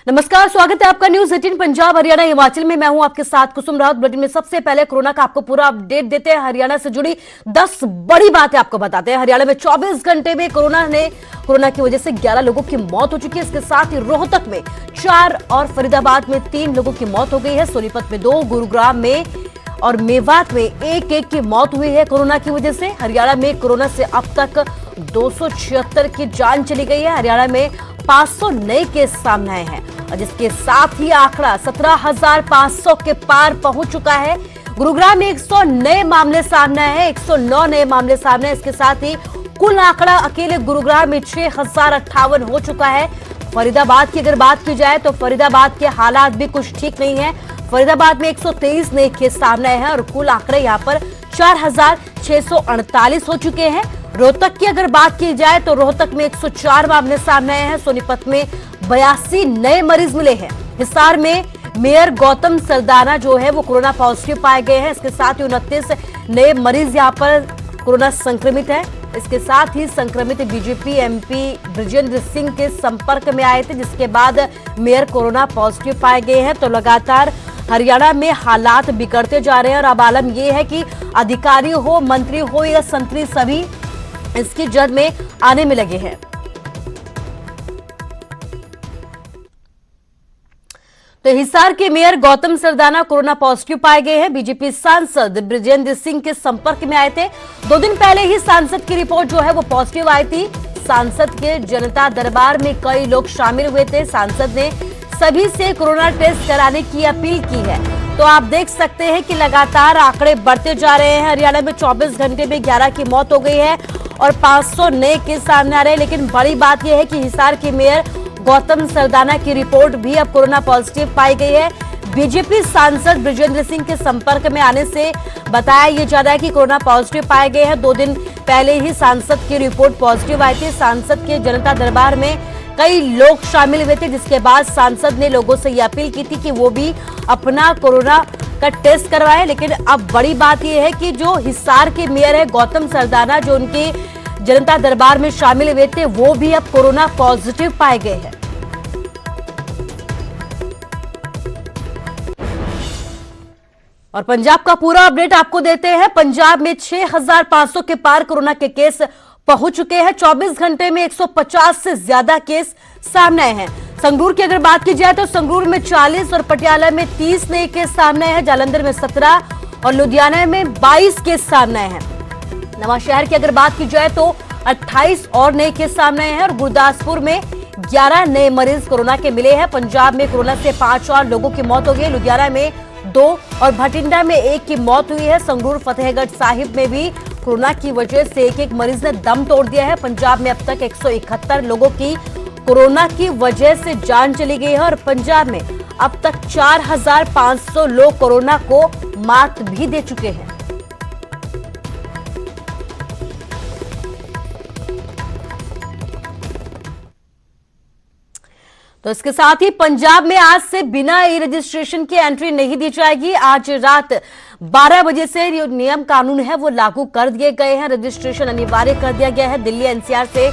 नमस्कार, स्वागत है आपका न्यूज 18 पंजाब हरियाणा हिमाचल में। मैं हूं आपके साथ कुसुम रावत। बुलेटिन में सबसे पहले कोरोना का आपको पूरा अपडेट देते हैं। हरियाणा से जुड़ी 10 बड़ी बातें आपको बताते हैं। हरियाणा में 24 घंटे में कोरोना की वजह से 11 लोगों की मौत हो चुकी है। इसके साथ ही रोहतक में 4 और फरीदाबाद में 3 लोगों की मौत हो गई है। सोनीपत में 2, गुरुग्राम में और मेवात में एक की मौत हुई है कोरोना की वजह से। हरियाणा में कोरोना से अब तक 276 की जान चली गई है। हरियाणा में 500 नए केस सामने आए हैं और जिसके साथ ही आंकड़ा 17,500 के पार पहुंच चुका है। गुरुग्राम में 100 नए मामले सामने आए हैं, 109 नए मामले सामने। इसके साथ ही कुल आंकड़ा अकेले गुरुग्राम में 6,058 हो चुका है। फरीदाबाद की अगर बात की जाए तो फरीदाबाद के हालात भी कुछ ठीक नहीं है। फरीदाबाद में 123 नए केस सामने आए हैं और कुल आंकड़े यहां पर 4,648 हो चुके हैं। रोहतक की अगर बात की जाए तो रोहतक में 104 मामले सामने आए हैं। सोनीपत में 82 नए मरीज मिले हैं। हिसार में मेयर गौतम सरदाना जो है वो कोरोना पॉजिटिव पाए गए हैं। इसके साथ ही 29 नए मरीज यहां पर कोरोना संक्रमित है। इसके साथ ही संक्रमित बीजेपी एमपी बृजेंद्र सिंह के संपर्क में आए थे, जिसके बाद मेयर कोरोना पॉजिटिव पाए गए हैं। तो लगातार हरियाणा में हालात बिगड़ते जा रहे हैं और अब आलम यह है कि अधिकारी हो, मंत्री हो या संतरी, सभी इसकी जद में आने में लगे हैं। तो हिसार के mayor Gautam Sardana corona positive पाए गए हैं। बीजेपी सांसद बृजेंद्र सिंह के संपर्क में आए थे। 2 दिन पहले ही सांसद की रिपोर्ट जो है वो पॉजिटिव आई थी। सांसद के जनता दरबार में कई लोग शामिल हुए थे। सांसद ने सभी से कोरोना टेस्ट कराने की अपील की है। तो आप देख सकते हैं कि लगातार आंकड़े बढ़ते जा रहे हैं। हरियाणा में 24 घंटे में 11 की मौत हो गई है और 500 नए केस सामने आ रहे हैं। लेकिन बड़ी बात यह है कि हिसार के मेयर गौतम सरदाना की रिपोर्ट भी अब कोरोना पॉजिटिव पाई गई है। बीजेपी सांसद बृजेंद्र सिंह के संपर्क में आने से बताया यह जा रहा है कि कोरोना पॉजिटिव पाए गए हैं। 2 दिन पहले ही सांसद की रिपोर्ट पॉजिटिव आई थी। सांसद के जनता दरबार में कई लोग शामिल हुए थे, जिसके बाद सांसद ने लोगों से यह अपील की थी कि वो भी अपना कोरोना का टेस्ट करवाए। लेकिन अब बड़ी बात यह है कि जो हिसार के मेयर है गौतम सरदाना, जो उनके जनता दरबार में शामिल हुए थे, वो भी अब कोरोना पॉजिटिव पाए गए हैं। और पंजाब का पूरा अपडेट आपको देते हैं। पंजाब में 6,500 के पार कोरोना के केस पहुंच चुके हैं। 24 घंटे में 150 से ज्यादा केस सामने आए हैं। संगरूर की अगर बात की जाए तो संगरूर में 40 और पटियाला में 30 नए केस सामने आए हैं। जालंधर में 17 और लुधियाना में 22 केस सामने आए हैं। नवांशहर की अगर बात की जाए तो 28 और नए केस सामने आए हैं और गुरदासपुर में 11 नए मरीज कोरोना के मिले हैं। पंजाब में कोरोना से 5 और लोगों की मौत हो गई। लुधियाना में 2 और भटिंडा में 1 की मौत हुई है। संगरूर फतेहगढ़ साहिब में भी कोरोना की वजह से एक मरीज ने दम तोड़ दिया है। पंजाब में अब तक 171 लोगों की कोरोना की वजह से जान चली गई है और पंजाब में अब तक 4,500 लोग कोरोना को मात भी दे चुके हैं। तो इसके साथ ही पंजाब में आज से बिना ई रजिस्ट्रेशन के एंट्री नहीं दी जाएगी। आज रात 12 बजे से जो नियम कानून है वो लागू कर दिए गए हैं। रजिस्ट्रेशन अनिवार्य कर दिया गया है। दिल्ली एनसीआर से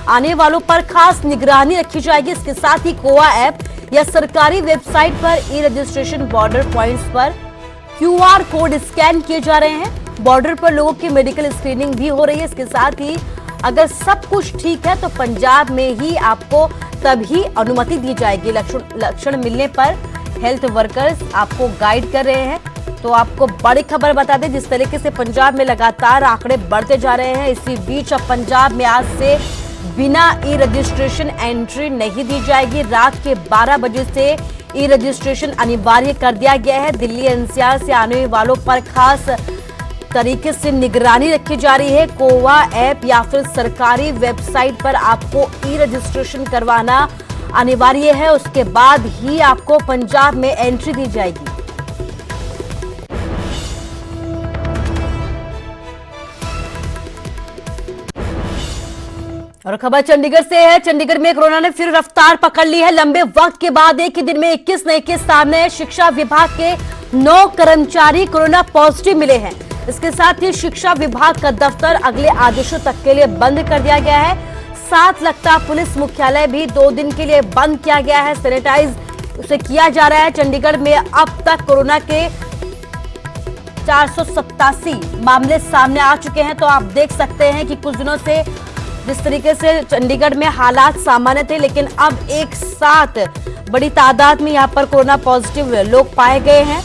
आने वालों पर खास निगरानी रखी जाएगी। इसके साथ ही कोवा ऐप या सरकारी वेबसाइट पर ई रजिस्ट्रेशन बॉर्डर पॉइंट्स पर QR कोड स्कैन किए जा रहे हैं। बॉर्डर पर लोगों की मेडिकल स्क्रीनिंग भी हो रही है। इसके साथ ही अगर सब कुछ ठीक है तो पंजाब में ही आपको तभी अनुमति दी जाएगी। लक्षण मिलने पर हेल्थ वर्कर्स आपको गाइड कर रहे हैं। तो आपको बड़ी खबर बता दें, जिस तरीके से पंजाब में लगातार आंकड़े बढ़ते जा रहे हैं, इसी बीच अब पंजाब में आज से बिना ई रजिस्ट्रेशन एंट्री नहीं दी जाएगी। रात के 12 बजे से ई रजिस्ट्रेशन अनिवार्य कर दिया गया है। दिल्ली एनसीआर से आने वालों पर खास तरीके से निगरानी रखी जा रही है। कोवा ऐप या फिर सरकारी वेबसाइट पर आपको ई रजिस्ट्रेशन करवाना अनिवार्य है। उसके बाद ही आपको पंजाब में एंट्री दी जाएगी। और खबर चंडीगढ़ से है। चंडीगढ़ में कोरोना ने फिर रफ्तार पकड़ ली है। लंबे वक्त के बाद एक ही दिन में 21 नए केस सामने हैं। शिक्षा विभाग के 9 कर्मचारी कोरोना पॉजिटिव मिले हैं। इसके साथ ही शिक्षा विभाग का दफ्तर अगले आदेशों तक के लिए बंद कर दिया गया है। साथ लगता पुलिस मुख्यालय भी 2 दिन के लिए बंद किया गया है। सैनिटाइज उसे किया जा रहा है। चंडीगढ़ में अब तक कोरोना के 487 मामले सामने आ चुके हैं। तो आप देख सकते हैं कि कुछ दिनों से जिस तरीके से चंडीगढ़ में हालात सामान्य थे, लेकिन अब एक साथ बड़ी तादाद में यहां पर कोरोना पॉजिटिव लोग पाए गए हैं।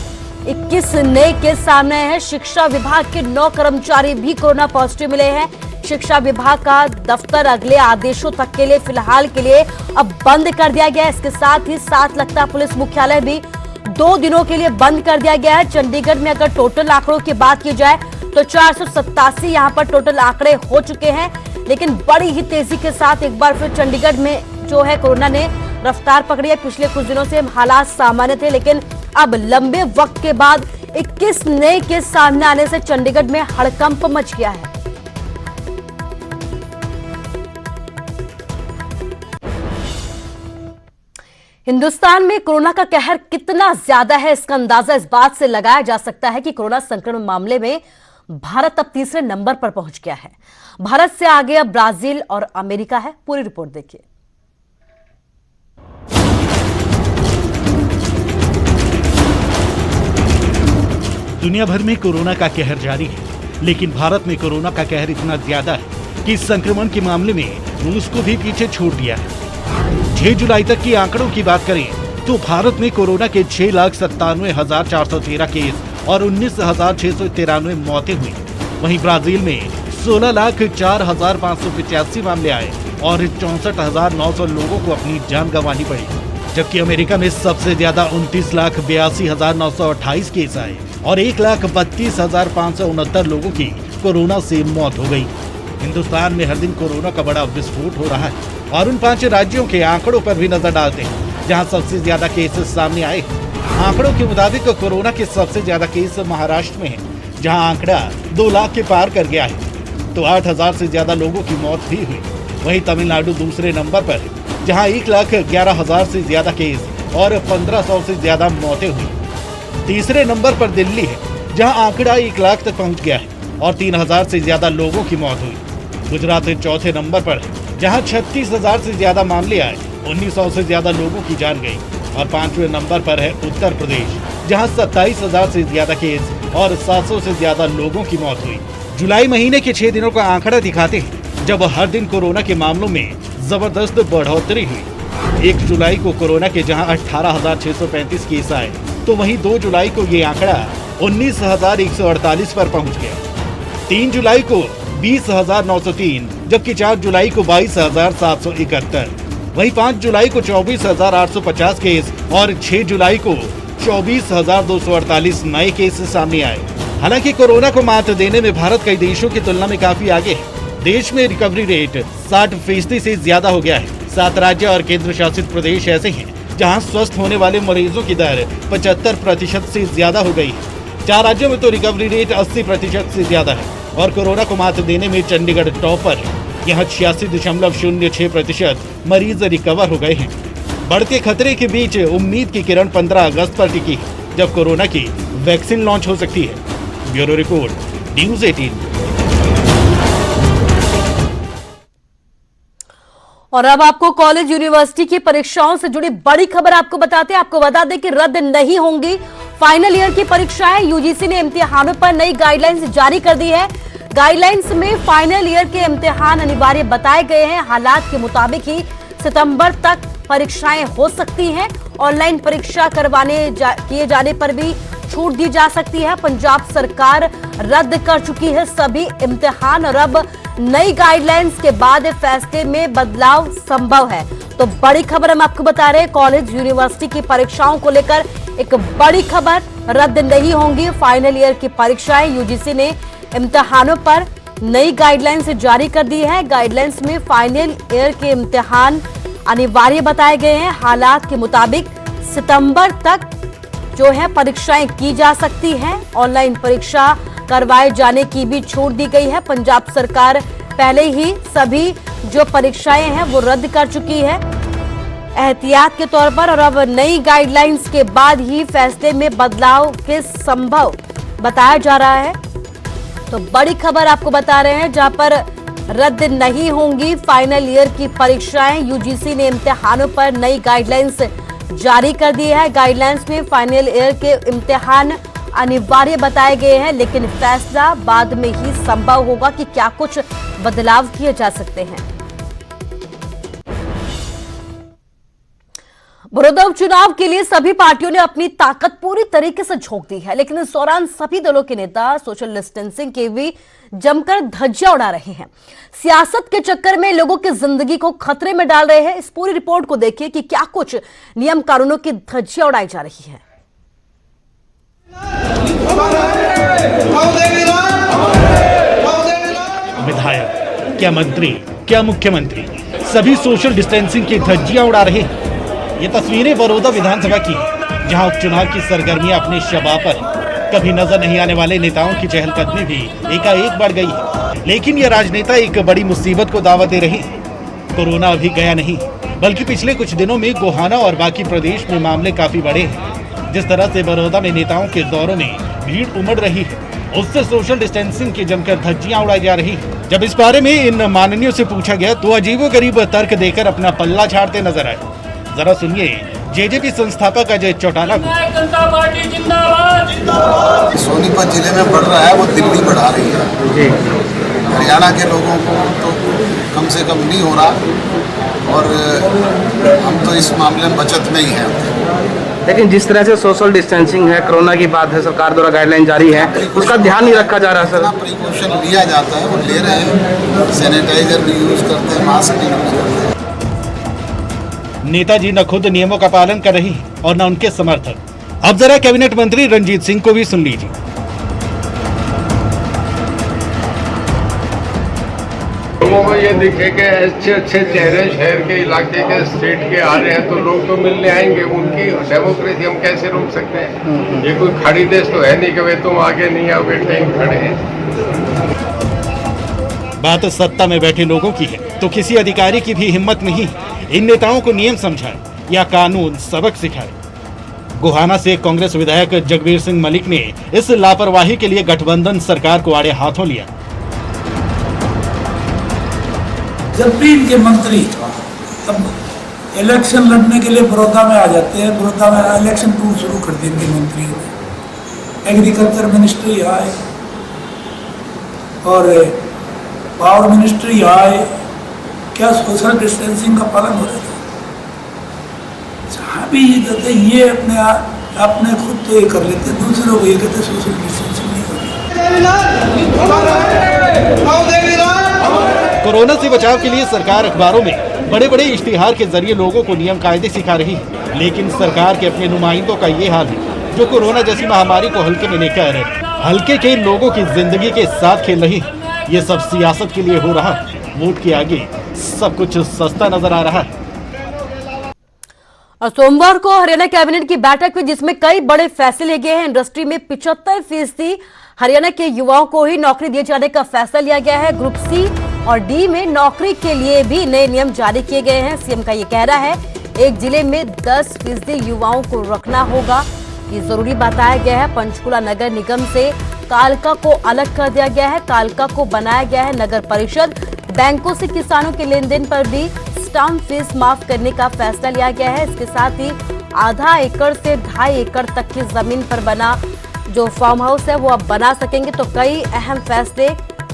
21 नए केस सामने हैं। शिक्षा विभाग के 9 कर्मचारी भी कोरोना पॉजिटिव मिले हैं। शिक्षा विभाग का दफ्तर अगले आदेशों तक के लिए फिलहाल के लिए अब बंद कर दिया गया है। इसके साथ ही 7 लखता पुलिस मुख्यालय भी 2 दिनों के लिए बंद कर दिया गया है। चंडीगढ़ में अगर टोटल आंकड़ों की बात की जाए तो 487 यहां पर टोटल आंकड़े हो चुके हैं, लेकिन बड़ी ही तेजी के साथ एक बार फिर चंडीगढ़ में जो है कोरोना ने रफ्तार पकड़ी है। पिछले कुछ दिनों से हालात सामान्य थे, लेकिन अब लंबे वक्त के बाद 21 नए केस सामने आने से चंडीगढ़ में हड़कंप मच गया है। हिंदुस्तान में कोरोना का कहर कितना ज्यादा है, इसका अंदाजा इस बात से लगाया जा सकता है कि कोरोना संक्रमण मामले में भारत अब तीसरे नंबर पर पहुंच गया है। भारत से आगे अब ब्राजील और अमेरिका है। पूरी रिपोर्ट देखिए। दुनिया भर में कोरोना का कहर जारी है, लेकिन भारत में कोरोना का कहर इतना ज्यादा है कि संक्रमण के मामले में रूस को भी पीछे छोड़ दिया है। 6 जुलाई तक की आंकड़ों की बात करें तो भारत में कोरोना के 6,97,413 केस और 19,693 मौतें हुई। वहीं ब्राजील में 16,04,585 मामले आए और 64,900 लोगों को अपनी जान गंवानी पड़ी। जबकि अमेरिका में सबसे ज्यादा 29,82,928 केस आए और 1,32,569 लोगों की कोरोना से मौत हो गई। हिंदुस्तान में हर दिन कोरोना का बड़ा विस्फोट हो रहा है और उन 5 राज्यों के आंकड़ों पर भी नजर डालते हैं जहां सबसे ज्यादा केसेस सामने आए। आंकड़ों के मुताबिक कोरोना के सबसे ज्यादा केस महाराष्ट्र में है, जहां आंकड़ा 2 लाख के पार कर गया है, तो 8,000 से ज्यादा लोगों की मौत भी हुई। वहीं तमिलनाडु दूसरे नंबर पर है, जहां 1,11,000 से ज्यादा केस और 1,500 से ज्यादा मौतें हुई। तीसरे नंबर पर दिल्ली है, जहां आंकड़ा 1 लाख तक पहुंच गया है और 3,000 से ज्यादा लोगों की मौत हुई। गुजरात चौथे नंबर पर है, जहां 36,000 से ज्यादा मामले आए, 1,900 से ज्यादा लोगों की जान गई। और 5वें नंबर पर है उत्तर प्रदेश, जहां 27,000 से ज्यादा केस और 700 से ज्यादा लोगों की मौत हुई। जुलाई महीने के 6 दिनों का आंकड़ा दिखाते हैं जब हर दिन कोरोना के मामलों में जबरदस्त बढ़ोतरी हुई। 1 जुलाई को कोरोना के जहां 18,635 केस आए, तो वहीं 2 जुलाई को ये आंकड़ा 19,148 पर पहुंच गया। 3 जुलाई को 20,903, जबकि 4 जुलाई को 22,771, वहीं 5 जुलाई को 24,850 केस और 6 जुलाई को 24,248 नए केस सामने आए। हालांकि कोरोना को मात देने में भारत कई देशों की तुलना में काफी आगे है। देश में रिकवरी रेट 60% से ज्यादा हो गया है। 7 राज्य और केंद्र शासित प्रदेश ऐसे हैं जहां स्वस्थ होने वाले मरीजों की दर 75% से ज्यादा हो गई है। 4 राज्यों में तो रिकवरी रेट 80% से ज्यादा है और कोरोना को मात देने में चंडीगढ़ टॉप पर है। यहाँ 86.06% मरीज रिकवर हो गए हैं। बढ़ते खतरे के बीच उम्मीद की किरण 15 अगस्त पर टिकी है, जब कोरोना की वैक्सीन लॉन्च हो सकती है। Bureau report, news 18। और अब आपको कॉलेज यूनिवर्सिटी की परीक्षाओं से जुड़ी बड़ी खबर आपको बताते हैं। आपको बता दें कि रद्द नहीं होंगी फाइनल ईयर की परीक्षाएं। यूजीसी ने इम्तिहानों पर नई गाइडलाइंस जारी कर दी है। गाइडलाइंस में फाइनल ईयर के इम्तिहान अनिवार्य बताए गए हैं। हालात के मुताबिक ही सितंबर तक परीक्षाएं हो सकती हैं। ऑनलाइन परीक्षा किए जाने पर भी छूट दी जा सकती है। पंजाब सरकार रद्द कर चुकी है सभी इम्तिहान और अब नई गाइडलाइंस के बाद फैसले में बदलाव संभव है। तो बड़ी खबर हम आपको बता रहे हैं, कॉलेज यूनिवर्सिटी की परीक्षाओं को लेकर एक बड़ी खबर, रद्द नहीं होंगी फाइनल ईयर की परीक्षाएं। यूजीसी ने इम्तिहानों पर नई गाइडलाइंस जारी कर दी है। गाइडलाइंस में फाइनल ईयर के इम्तिहान अनिवार्य बताए गए हैं। हालात के मुताबिक सितंबर तक जो है परीक्षाएं की जा सकती हैं। ऑनलाइन परीक्षा करवाए जाने की भी छूट दी गई है। पंजाब सरकार पहले ही सभी जो परीक्षाएं हैं वो रद्द कर चुकी है एहतियात के तौर पर, और अब नई गाइडलाइंस के बाद ही फैसले में बदलाव के संभव बताया जा रहा है। तो बड़ी खबर आपको बता रहे हैं, जहां पर रद्द नहीं होंगी फाइनल ईयर की परीक्षाएं। यूजीसी ने इम्तिहानों पर नई गाइडलाइंस जारी कर दी है। गाइडलाइंस में फाइनल ईयर के इम्तिहान अनिवार्य बताए गए हैं, लेकिन फैसला बाद में ही संभव होगा कि क्या कुछ बदलाव किए जा सकते हैं। बड़ौदा उपचुनाव के लिए सभी पार्टियों ने अपनी ताकत पूरी तरीके से झोंक दी है, लेकिन इस दौरान सभी दलों के नेता सोशल डिस्टेंसिंग के भी जमकर धज्जियां उड़ा रहे हैं। सियासत के चक्कर में लोगों की जिंदगी को खतरे में डाल रहे हैं। इस पूरी रिपोर्ट को देखिए कि क्या कुछ नियम कानूनों की धज्जियां उड़ाई जा रही है। विधायक, क्या मंत्री, क्या मुख्यमंत्री, सभी सोशल डिस्टेंसिंग की धज्जियां उड़ा रहे हैं। ये तस्वीरें बड़ौदा विधानसभा की हैं, जहां उपचुनाव की सरगर्मियां अपने शबा पर। कभी नजर नहीं आने वाले नेताओं की चहलकदमी भी एकाएक बढ़ गई है। लेकिन ये राजनेता एक बड़ी मुसीबत को दावत दे रहे हैं। कोरोना अभी गया नहीं, बल्कि पिछले कुछ दिनों में गोहाना और बाकी प्रदेश में मामले काफी बढ़े हैं। जिस तरह से बड़ौदा में नेताओं के दौरों में भीड़ उमड़ रही है, उससे सोशल डिस्टेंसिंग की जमकर धज्जियां उड़ाई जा रही है। जब इस बारे में इन माननीयों से पूछा गया तो अजीबोगरीब तर्क देकर अपना पल्ला झाड़ते नजर आए। जरा सुनिए जेजेपी संस्थापक अजय चौटाला को। जनता पार्टी जिंदाबाद। सोनीपत जिले में बढ़ रहा है, वो दिल्ली बढ़ा रही है। हरियाणा के लोगों को तो कम से कम नहीं हो रहा, और हम तो इस मामले में बचत में ही हैं। लेकिन जिस तरह से सोशल डिस्टेंसिंग है, कोरोना की बात है, सरकार द्वारा गाइडलाइन जारी है, उसका ध्यान नहीं रखा जा रहा सर। प्रिकॉशन लिया जाता है, वो ले रहे हैं। सैनिटाइजर भी यूज करते हैं, मास्क भी यूज करते हैं। नेताजी न खुद नियमों का पालन कर रही है और न उनके समर्थक। अब जरा कैबिनेट मंत्री रंजीत सिंह को भी सुन लीजिए। लोगों को ये दिखे कि अच्छे अच्छे चेहरे शहर के, इलाके के, स्टेट के आ रहे हैं, तो लोग तो मिलने आएंगे। उनकी डेमोक्रेसी हम कैसे रोक सकते हैं? ये कोई खाड़ी देश तो है नहीं कि वे तुम आगे नहीं आओगे, टाइम खड़े हैं। बात सत्ता में बैठे लोगों की है, तो किसी अधिकारी की भी हिम्मत नहीं इन नेताओं को नियम समझाए या कानून सबक सिखाए। गोहाना से कांग्रेस विधायक जगबीर सिंह मलिक ने इस लापरवाही के लिए गठबंधन सरकार को आड़े हाथों लिया। जब भी इनके मंत्री तब इलेक्शन लड़ने के लिए बड़ौदा में आ जाते हैं, बड़ौदा में इलेक्शन टूर शुरू कर दिए इनके मंत्रियों ने। एग्रीकल्चर मिनिस्ट्री आए और पावर मिनिस्ट्री आए, क्या सोशल डिस्टेंसिंग का पालन हो रहा है? जहाँ भी ये कहते ये अपने खुद तो ये कर लेते, दूसरों को ये कहते सोशल डिस्टेंसिंग नहीं कर रहे। कोरोना से बचाव के लिए सरकार अखबारों में बड़े बड़े इश्तिहार के जरिए लोगों को नियम कायदे सिखा रही है, लेकिन सरकार के अपने नुमाइंदों का ये हाल है जो कोरोना जैसी महामारी को हल्के में लेकर हल्के के लोगों की जिंदगी के साथ खेल रही है। ये सब सियासत के लिए हो रहा है। वोट के आगे सब कुछ सस्ता नजर आ रहा है। और सोमवार को हरियाणा कैबिनेट की बैठक हुई, जिसमें कई बड़े फैसले लिए गए हैं। इंडस्ट्री में 75% हरियाणा के युवाओं को ही नौकरी दिए जाने का फैसला लिया गया है। ग्रुप सी और डी में नौकरी के लिए भी नए नियम जारी किए गए हैं। सीएम का ये कहना है एक जिले में 10% युवाओं को रखना होगा, ये जरूरी बताया गया है। पंचकुला नगर निगम से कालका को अलग कर दिया गया है, कालका को बनाया गया है नगर परिषद। बैंकों से किसानों के लेन देन पर भी स्टाम्प फीस माफ करने का फैसला लिया गया है। इसके साथ ही आधा एकड़ से 2.5 एकड़ तक की जमीन पर बना जो फार्म हाउस है वो अब बना सकेंगे। तो कई अहम फैसले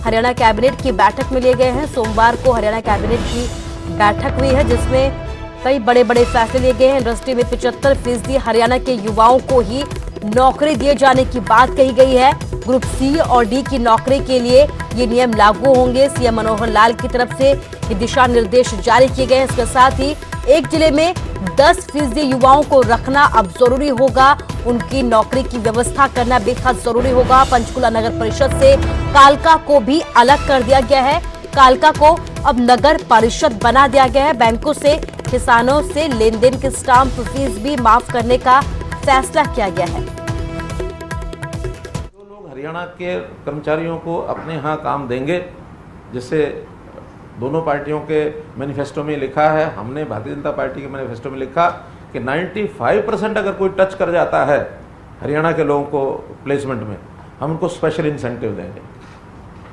हरियाणा कैबिनेट की बैठक में लिए गए हैं। सोमवार को हरियाणा कैबिनेट की बैठक हुई है, जिसमें कई बड़े बड़े फैसले लिए गए हैं। इंडस्ट्री में 75% हरियाणा के युवाओं को ही नौकरी दिए जाने की बात कही गई है। ग्रुप सी और डी की नौकरी के लिए ये नियम लागू होंगे। सीएम मनोहर लाल की तरफ से ये दिशा निर्देश जारी किए गए हैं। इसके साथ ही एक जिले में 10% युवाओं को रखना अब जरूरी होगा, उनकी नौकरी की व्यवस्था करना बेहद जरूरी होगा। पंचकुला नगर परिषद से कालका को भी अलग कर दिया गया है, कालका को अब नगर परिषद बना दिया गया है। बैंकों से किसानों से लेन देन की स्टाम्प फीस भी माफ करने का फैसला किया गया है। जो लोग हरियाणा के कर्मचारियों को अपने यहाँ काम देंगे, जिससे दोनों पार्टियों के मैनिफेस्टो में लिखा है, हमने भारतीय जनता पार्टी के मैनिफेस्टो में लिखा कि 95% अगर कोई टच कर जाता है हरियाणा के लोगों को प्लेसमेंट में, हम उनको स्पेशल इंसेंटिव देंगे।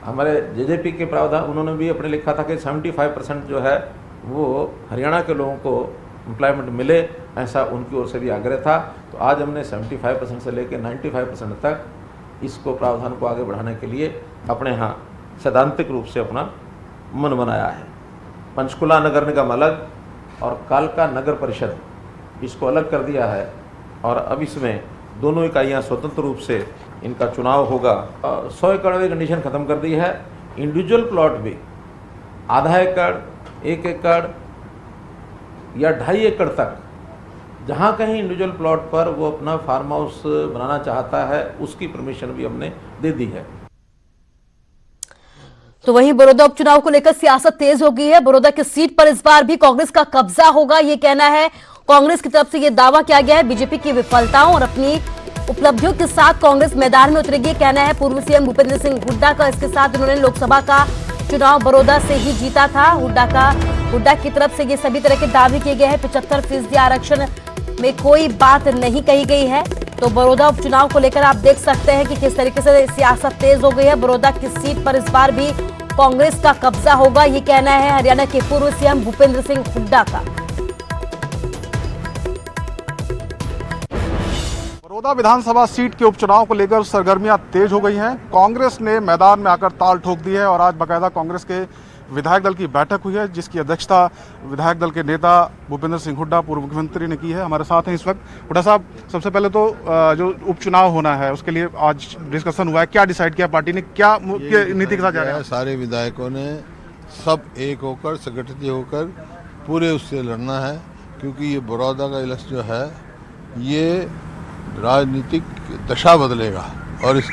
हमारे जेजेपी के प्रावधान उन्होंने भी अपने लिखा था कि 75% जो है वो हरियाणा के लोगों को एम्प्लॉयमेंट मिले, ऐसा उनकी ओर से भी आग्रह था। तो आज हमने 75% से लेकर 95% तक इसको प्रावधान को आगे बढ़ाने के लिए अपने यहाँ सैद्धांतिक रूप से अपना मन बनाया है। पंचकुला नगर निगम अलग और कालका नगर परिषद इसको अलग कर दिया है और अब इसमें दोनों इकाइयाँ स्वतंत्र रूप से इनका चुनाव होगा। 100 एकड़ की कंडीशन ख़त्म कर दी है। इंडिविजुअल प्लॉट भी आधा एकड़, 1 एकड़ या 2.5 एकड़ तक जहाँ कहीं इंडिविजुअल प्लॉट पर वो अपना फार्म हाउस बनाना चाहता है उसकी परमिशन भी हमने दे दी है। तो वहीं बड़ौदा उपचुनाव को लेकर सियासत तेज हो गई है। बड़ौदा की सीट पर इस बार भी कांग्रेस का कब्जा होगा, ये कहना है कांग्रेस की तरफ से ये दावा किया गया है। बीजेपी की विफलताओं और अपनी उपलब्धियों के साथ कांग्रेस मैदान में उतरेगी, कहना है पूर्व सीएम भूपेंद्र सिंह हुड्डा का। इसके साथ उन्होंने लोकसभा का चुनाव बड़ौदा से ही जीता था। हुड्डा की तरफ से ये सभी तरह के दावे किए गए हैं। 75% आरक्षण में कोई बात नहीं कही गई है। तो बड़ौदा उपचुनाव को लेकर आप देख सकते हैं कि किस तरीके से सियासत तेज हो गई है। बड़ौदा की सीट पर इस बार भी कांग्रेस का कब्जा होगा, ये कहना है हरियाणा के पूर्व सीएम भूपेंद्र सिंह हुड्डा का। बड़ौदा विधानसभा सीट के उपचुनाव को लेकर सरगर्मियां तेज हो गई हैं। कांग्रेस ने मैदान में आकर ताल ठोक दी है और आज बाकायदा कांग्रेस के विधायक दल की बैठक हुई है, जिसकी अध्यक्षता विधायक दल के नेता भूपेंद्र सिंह हुड्डा पूर्व मुख्यमंत्री ने की है। हमारे साथ हैं इस वक्त। हुड्डा साहब, सबसे पहले तो जो उपचुनाव होना है उसके लिए आज डिस्कशन हुआ है, क्या डिसाइड किया पार्टी ने, क्या मुख्य नीति के साथ जा रहे हैं? सारे विधायकों ने सब एक होकर संगठित होकर पूरे उससे लड़ना है, क्योंकि ये बड़ौदा का इलेक्शन जो है ये राजनीतिक दशा बदलेगा और इस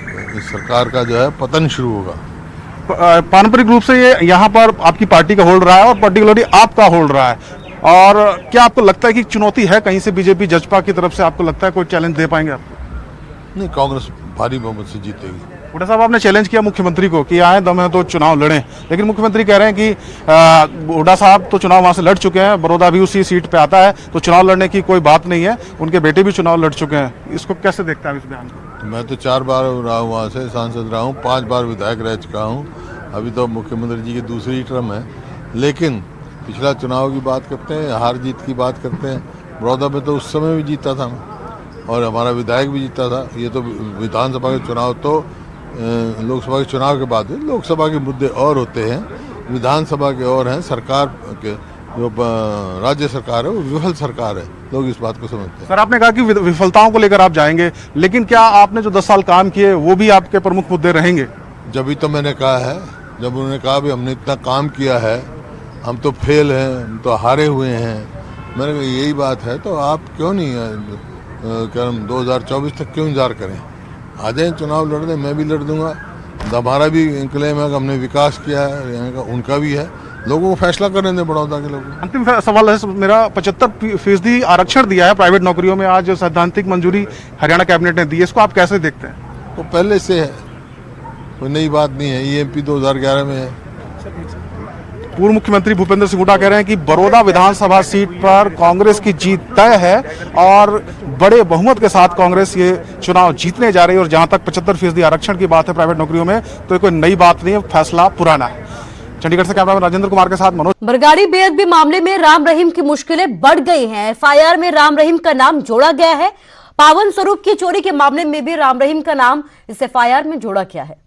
सरकार का जो है पतन शुरू होगा। पारंपरिक रूप से ये यहाँ पर आपकी पार्टी का होल्ड रहा है और पर्टिकुलरली आपका होल्ड रहा है, और क्या आपको लगता है कि चुनौती है कहीं से बीजेपी जजपा की तरफ से? आपको लगता है कोई चैलेंज दे पाएंगे आप? नहीं, कांग्रेस भारी बहुमत से जीतेगी। हुड्डा साहब, आपने चैलेंज किया मुख्यमंत्री को कि आए दम है तो चुनाव लड़ें, लेकिन मुख्यमंत्री कह रहे हैं कि हुड्डा साहब तो चुनाव वहां से लड़ चुके हैं, बड़ौदा भी उसी सीट पे आता है, तो चुनाव लड़ने की कोई बात नहीं है, उनके बेटे भी चुनाव लड़ चुके हैं। इसको कैसे देखते हैं इस बयान को? मैं तो 4 बार रहा हूँ, वहाँ से सांसद रहा हूँ, 5 बार विधायक रह चुका हूँ, अभी तो मुख्यमंत्री जी की दूसरी टर्म है। लेकिन पिछला चुनाव की बात करते हैं, हार जीत की बात करते हैं, बड़ौदा में तो उस समय भी जीता था और हमारा विधायक भी जीता था। ये तो विधानसभा के चुनाव तो लोकसभा के चुनाव के बाद लोकसभा के मुद्दे और होते हैं, विधानसभा के और हैं। सरकार के जो राज्य सरकार है वो विफल सरकार है, लोग इस बात को समझते हैं। सर, आपने कहा कि विफलताओं को लेकर आप जाएंगे, लेकिन क्या आपने जो 10 साल काम किए वो भी आपके प्रमुख मुद्दे रहेंगे? जब भी तो मैंने कहा है, जब उन्होंने कहा भी हमने इतना काम किया है, हम तो फेल हैं, हम तो हारे हुए हैं, मैंने कहा यही बात है तो आप क्यों नहीं क्या हम 2024 तक क्यों इंतजार करें? आ जाए चुनाव लड़ दें, मैं भी लड़ दूंगा। हमारा भी क्लेम है कि हमने विकास किया है, यहाँ का उनका भी है, लोगों को फैसला करने दें बड़ौदा के लोग। अंतिम सवाल है मेरा, 75% आरक्षण दिया है प्राइवेट नौकरियों में, आज सैद्धांतिक मंजूरी हरियाणा कैबिनेट ने दी है, इसको आप कैसे देखते हैं? तो पहले से है, कोई नई बात नहीं है, ईएमपी 2011 में है। पूर्व मुख्यमंत्री भूपेंद्र सिंह हुड्डा कह रहे हैं कि बड़ौदा विधानसभा सीट पर कांग्रेस की जीत तय है और बड़े बहुमत के साथ कांग्रेस ये चुनाव जीतने जा रही है। और जहां तक 75% आरक्षण की बात है प्राइवेट नौकरियों में, तो ये कोई नई बात नहीं है, फैसला पुराना है। चंडीगढ़ से कैमरामैन राजेंद्र कुमार के साथ मनोज। बरगाड़ी बेअदबी मामले में राम रहीम की मुश्किलें बढ़ गई हैं। एफआईआर में राम रहीम का नाम जोड़ा गया है। पावन स्वरूप की चोरी के मामले में भी राम रहीम का नाम इस एफआईआर में जोड़ा गया है।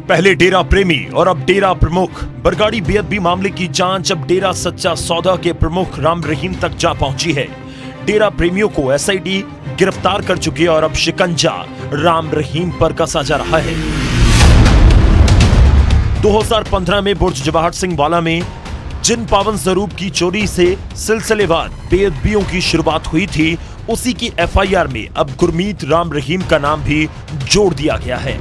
पहले डेरा प्रेमी और अब डेरा प्रमुख। बरगाड़ी बेअदबी मामले की जांच अब डेरा सच्चा सौदा के प्रमुख राम रहीम तक जा पहुंची है। डेरा प्रेमियों को एसआईटी गिरफ्तार कर चुकी है और अब शिकंजा राम रहीम पर कसा जा रहा है। 2015 में बुर्ज जवाहर सिंह वाला में जिन पावन स्वरूप की चोरी से सिलसिलेवार बेअदबियों की शुरुआत हुई थी, उसी की एफआईआर में अब गुरमीत राम रहीम का नाम भी जोड़ दिया गया है।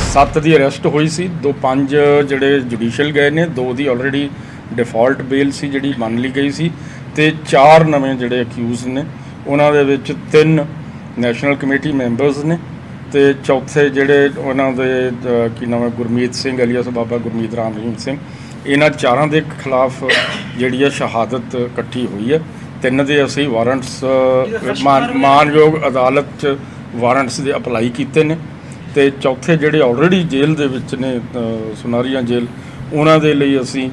7 ਦੀ ਅਰੈਸਟ ਹੋਈ ਸੀ, 5 ਜਿਹੜੇ ਜੁਡੀਸ਼ੀਅਲ ਗਏ ਨੇ, 2 ਦੀ ਆਲਰੇਡੀ ਡਿਫਾਲਟ ਬੇਲ ਸੀ ਜਿਹੜੀ ਮੰਨ ਲਈ ਗਈ ਸੀ, ਤੇ 4 ਨਵੇਂ ਜਿਹੜੇ ਅਕਿਊਜ਼ ਨੇ ਉਹਨਾਂ ਦੇ ਵਿੱਚ 3 ਨੈਸ਼ਨਲ ਕਮੇਟੀ ਮੈਂਬਰਸ ਨੇ ਤੇ ਚੌਥੇ ਜਿਹੜੇ ਉਹਨਾਂ ਦੇ ਕੀ ਨਾਮ ਹੈ ਗੁਰਮੀਤ ਸਿੰਘ ਅਲੀਅਸ ਬਾਬਾ ਗੁਰਮੀਤ ਰਾਮ ਰਹੀਮ ਸਿੰਘ, ਇਹਨਾਂ 4 ਦੇ ਖਿਲਾਫ ਜਿਹੜੀ ਹੈ ਸ਼ਹਾਦਤ ਇਕੱਠੀ ਹੋਈ ਹੈ ਤਿੰਨ ਦੇ ਅਸੀਂ ਵਾਰੰਟਸ ਮਾਨਯੋਗ ਅਦਾਲਤ 'ਚ ਵਾਰੰਟਸ ਦੇ ਅਪਲਾਈ ਕੀਤੇ ਨੇ ਤੇ ਚੌਥੇ ਜਿਹੜੇ ਆਲਰੇਡੀ ਜੇਲ੍ਹ ਦੇ ਵਿੱਚ ਨੇ ਸੁਨਾਰੀਆਂ ਜੇਲ੍ਹ ਉਹਨਾਂ ਦੇ ਲਈ ਅਸੀਂ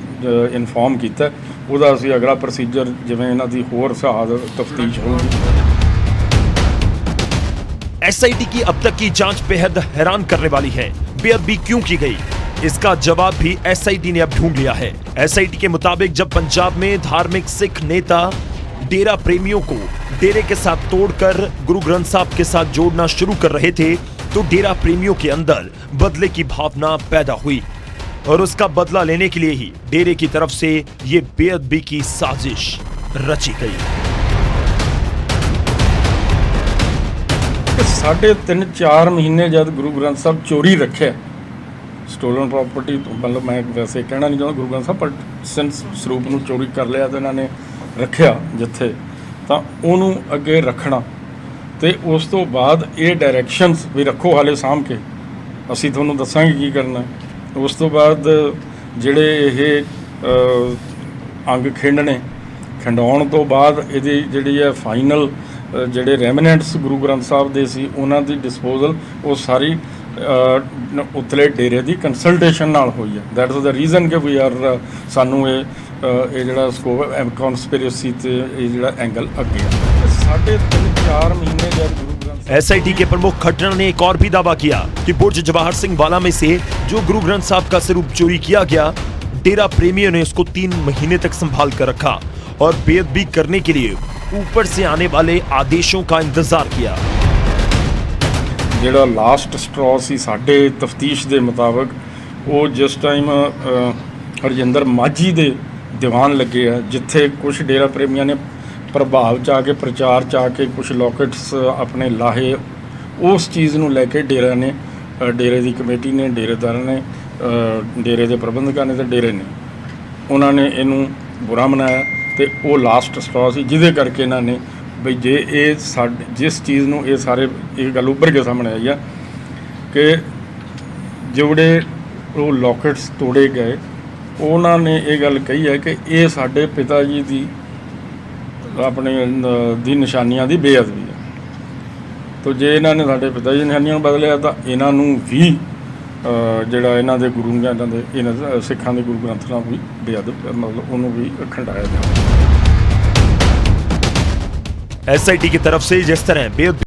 ਇਨਫੋਰਮ ਕੀਤਾ। ਉਹਦਾ ਅਸੀਂ ਅਗਲਾ ਪ੍ਰੋਸੀਜਰ ਜਿਵੇਂ ਇਹਨਾਂ ਦੀ ਹੋਰ ਸਹਾਦ ਤਫਤੀਸ਼ ਹੋਊਗੀ। एसआईटी की अब तक की जांच बेहद हैरान करने वाली है। बेअदबी क्यों की गई, इसका जवाब भी एसआईटी ने अब ढूंढ लिया है। एसआईटी के मुताबिक जब पंजाब में धार्मिक सिख नेता डेरा प्रेमियों को डेरे के साथ तोड़कर गुरु ग्रंथ साहब के साथ जोड़ना शुरू कर रहे थे तो डेरा प्रेमियों के अंदर बदले की भावना पैदा हुई और उसका बदला लेने के लिए ही डेरे की तरफ से ये बेअदबी की साजिश रची गई। 3.5-4 ਮਹੀਨੇ ਜਦ ਗੁਰੂ ਗ੍ਰੰਥ ਸਾਹਿਬ ਚੋਰੀ ਰੱਖਿਆ, ਸਟੋਲਨ ਪ੍ਰੋਪਰਟੀ ਮਤਲਬ ਮੈਂ ਵੈਸੇ ਕਹਿਣਾ ਨਹੀਂ ਚਾਹੁੰਦਾ ਗੁਰੂ ਗ੍ਰੰਥ ਸਾਹਿਬ, ਪਰ ਸਿੰਸ ਸਰੂਪ ਨੂੰ ਚੋਰੀ ਕਰ ਲਿਆ ਤੇ ਇਹਨਾਂ ਨੇ ਰੱਖਿਆ ਜਿੱਥੇ, ਤਾਂ ਉਹਨੂੰ ਅੱਗੇ ਰੱਖਣਾ ਤੇ ਉਸ ਤੋਂ ਬਾਅਦ ਇਹ ਡਾਇਰੈਕਸ਼ਨਸ ਵੀ ਰੱਖੋ ਹਾਲੇ ਸਾਂਭ ਕੇ, ਅਸੀਂ ਤੁਹਾਨੂੰ ਦੱਸਾਂਗੇ ਕੀ ਕਰਨਾ। ਉਸ ਤੋਂ ਬਾਅਦ ਜਿਹੜੇ ਇਹ ਅੰਗ ਖਿੰਡਾਉਣ ਤੋਂ ਬਾਅਦ ਇਹਦੀ ਜਿਹੜੀ ਹੈ ਫਾਈਨਲ ਜਿਹੜੇ ਰੈਮਨੈਂਟਸ ਗੁਰੂ ਗ੍ਰੰਥ ਸਾਹਿਬ ਦੇ ਸੀ ਉਹਨਾਂ ਦੀ ਡਿਸਪੋਜ਼ਲ ਉਹ ਸਾਰੀ ਉਤਲੇ ਡੇਰੇ ਦੀ ਕੰਸਲਟੇਸ਼ਨ ਨਾਲ ਹੋਈ ਹੈ। ਦੈਟ ਇਜ਼ ਦਾ ਰੀਜ਼ਨ ਕਿ ਵੀ ਆਰ ਸਾਨੂੰ ਇਹ ਜਿਹੜਾ ਸਕੋਪ ਕਨਸਪੀਰੇਸੀ ਤੇ ਇਹ ਜਿਹੜਾ ਐਂਗਲ ਅੱਗੇ ਹੈ। 3.5-4 ਮਹੀਨੇ ਜਦ ਗੁਰੂ ਗ੍ਰੰਥ एसआईटी के प्रमुख खट्टर ने एक और भी दावा किया कि बुर्ज जवाहर सिंह वाला में से जो गुरु ग्रंथ साहब का स्वरूप चोरी किया गया, डेरा प्रेमियों ने उसको 3 महीने तक संभाल कर रखा और बेअदबी करने के लिए ऊपर से आने वाले आदेशों का इंतजार किया। ਜਿਹੜਾ ਲਾਸਟ ਸਟ੍ਰॉ ਸੀ ਸਾਡੇ ਤਫਤੀਸ਼ ਦੇ ਮੁਤਾਬਕ, ਉਹ ਜਿਸ ਟਾਈਮ ਹਰਜਿੰਦਰ ਮਾਝੀ ਦੇ ਦੀਵਾਨ ਲੱਗੇ ਆ ਜਿੱਥੇ ਕੁਝ ਡੇਰਾ ਪ੍ਰੇਮੀਆਂ ਨੇ ਪ੍ਰਭਾਵ 'ਚ ਆ ਕੇ ਪ੍ਰਚਾਰ 'ਚ ਆ ਕੇ ਕੁਝ ਲੋਕੇਟਸ ਆਪਣੇ ਲਾਹੇ, ਉਸ ਚੀਜ਼ ਨੂੰ ਲੈ ਕੇ ਡੇਰੇ ਦੀ ਕਮੇਟੀ ਨੇ, ਡੇਰੇਦਾਰਾਂ ਨੇ, ਡੇਰੇ ਦੇ ਪ੍ਰਬੰਧਕਾਂ ਨੇ ਤੇ ਡੇਰੇ ਨੇ ਉਹਨਾਂ ਨੇ ਇਹਨੂੰ ਬੁਰਾ ਮਨਾਇਆ ਤੇ ਉਹ ਲਾਸਟ ਸਟ੍ਰॉ ਸੀ ਜਿਹਦੇ ਕਰਕੇ ਇਹਨਾਂ ਨੇ ਬਈ ਜੇ ਇਹ ਸਾਡੇ ਜਿਸ ਚੀਜ਼ ਨੂੰ ਇਹ ਸਾਰੇ ਇਹ ਗੱਲ ਉੱਭਰ ਕੇ ਸਾਹਮਣੇ ਆਈ ਆ ਕਿ ਜਿਹੜੇ ਉਹ ਲੋਕੇਟਸ ਤੋੜੇ ਗਏ, ਉਹਨਾਂ ਨੇ ਇਹ ਗੱਲ ਕਹੀ ਹੈ ਕਿ ਇਹ ਸਾਡੇ ਪਿਤਾ ਜੀ ਦੀ ਆਪਣੇ ਦੀ ਨਿਸ਼ਾਨੀਆਂ ਦੀ ਬੇਅਦਬੀ ਹੈ। ਤੋ ਜੇ ਇਹਨਾਂ ਨੇ ਸਾਡੇ ਪਿਤਾ ਜੀ ਦੀ ਨਿਸ਼ਾਨੀਆਂ ਨੂੰ ਬਦਲਿਆ ਤਾਂ ਇਹਨਾਂ ਨੂੰ ਵੀ ਜਿਹੜਾ ਇਹਨਾਂ ਦੇ ਗੁਰੂ ਇਹਨਾਂ ਦੇ ਸਿੱਖਾਂ ਦੇ ਗੁਰੂ ਗ੍ਰੰਥ ਸਾਹਿਬ ਵੀ ਬੇਅਦਬ ਮਤਲਬ ਉਹਨੂੰ ਵੀ ਖੰਡਾਇਆ ਜਾਵੇ। एसआईटी की तरफ से जिस तरह बेअदबी